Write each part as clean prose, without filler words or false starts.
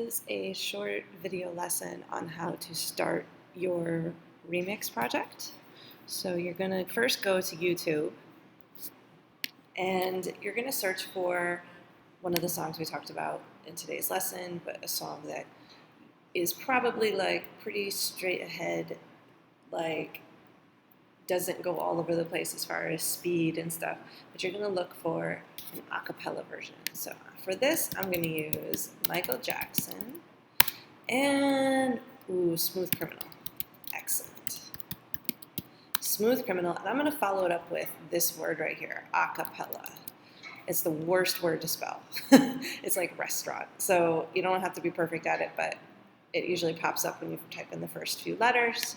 Is a short video lesson on how to start your remix project. So you're going to first go to YouTube and you're going to search for one of the songs we talked about in today's lesson, but a song that is probably like pretty straight ahead, like doesn't go all over the place as far as speed and stuff, but you're going to look for an acapella version. So for this, I'm going to use Michael Jackson and Smooth Criminal. Excellent. Smooth Criminal, and I'm going to follow it up with this word right here, acapella. It's the worst word to spell. It's like restaurant. So you don't have to be perfect at it, but it usually pops up when you type in the first few letters.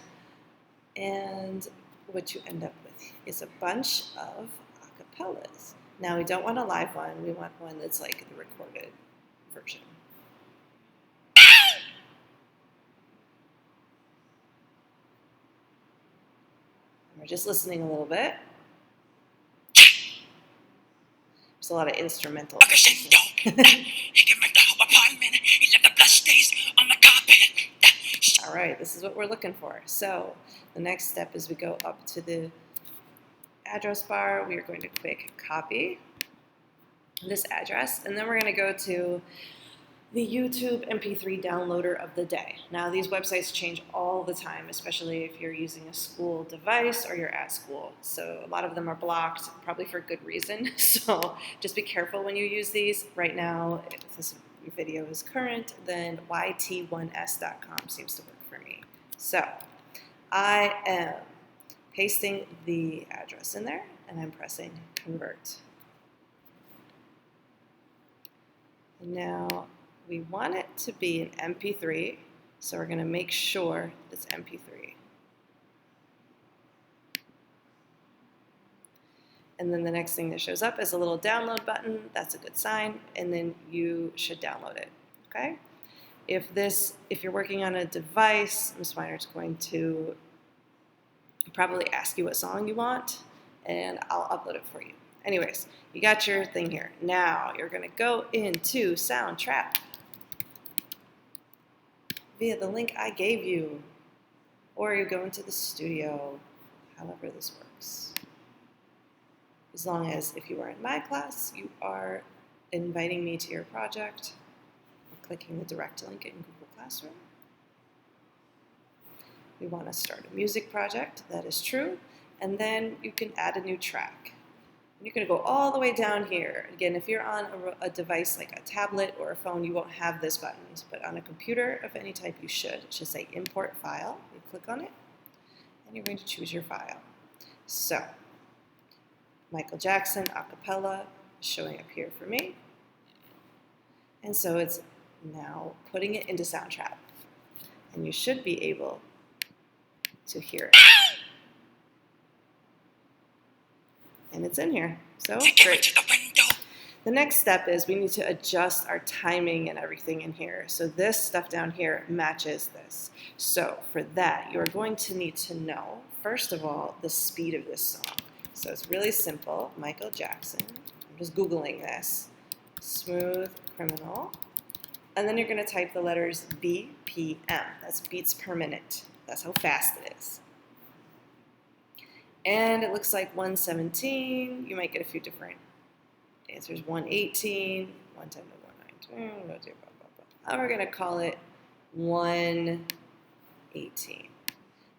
And what you end up with is a bunch of acapellas. Now we don't want a live one, we want one that's like the recorded version. And we're just listening a little bit. There's a lot of instrumental. All right, this is what we're looking for. So the next step is we go up to the address bar. We are going to quick copy this address, and then we're going to go to the YouTube MP3 downloader of the day. Now these websites change all the time, especially if you're using a school device or you're at school. So a lot of them are blocked, probably for good reason. So just be careful when you use these. Right now, if this video is current, then yt1s.com seems to work for me. So I am pasting the address in there and I'm pressing convert. And now we want it to be an MP3, so we're going to make sure it's MP3. And then the next thing that shows up is a little download button. That's a good sign, and then you should download it. Okay? If you're working on a device, Ms. Weiner's going to probably ask you what song you want, and I'll upload it for you. Anyways, you got your thing here. Now you're going to go into Soundtrap via the link I gave you, or you go into the studio, however this works. As long as if you are in my class, you are inviting me to your project, or clicking the direct link in Google Classroom. We want to start a music project, that is true, and then you can add a new track. You're going to go all the way down here. Again, if you're on a device like a tablet or a phone, you won't have this button, but on a computer of any type, you should. It should say import file. You click on it, and you're going to choose your file. So, Michael Jackson, acapella, is showing up here for me. And so it's now putting it into Soundtrap. And you should be able to hear it. And it's in here, so great. The next step is we need to adjust our timing and everything in here. So this stuff down here matches this. So for that, you're going to need to know, first of all, the speed of this song. So it's really simple, Michael Jackson. I'm just Googling this, Smooth Criminal. And then you're gonna type the letters BPM, that's beats per minute. That's how fast it is. And it looks like 117. You might get a few different answers. 118, 110 to 119. We're going to call it 118.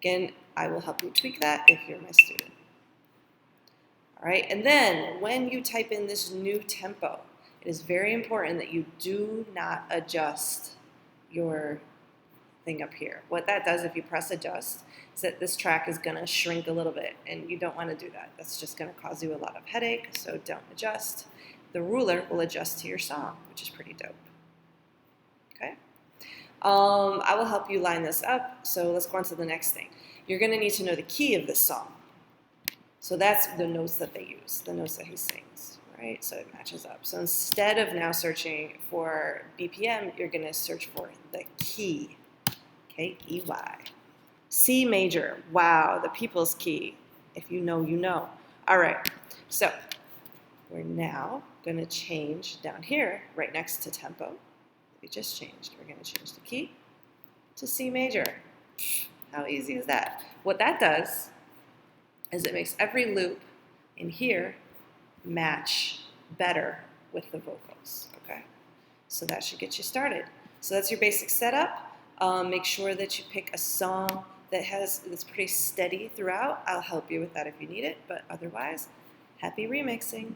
Again, I will help you tweak that if you're my student. All right, and then when you type in this new tempo, it is very important that you do not adjust your thing up here. What that does if you press adjust is that this track is going to shrink a little bit, and you don't want to do that. That's just going to cause you a lot of headache, so don't adjust. The ruler will adjust to your song, which is pretty dope. Okay? I will help you line this up, so let's go on to the next thing. You're going to need to know the key of this song. So that's the notes that they use, the notes that he sings, right? So it matches up. So instead of now searching for BPM, you're going to search for the key. K-E-Y. C major. Wow, the people's key. If you know, you know. All right, so we're now going to change down here, right next to tempo, We just changed. We're going to change the key to C major. How easy is that? What that does is it makes every loop in here match better with the vocals, okay? So that should get you started. So that's your basic setup. Make sure that you pick a song that's pretty steady throughout. I'll help you with that if you need it, but otherwise, happy remixing.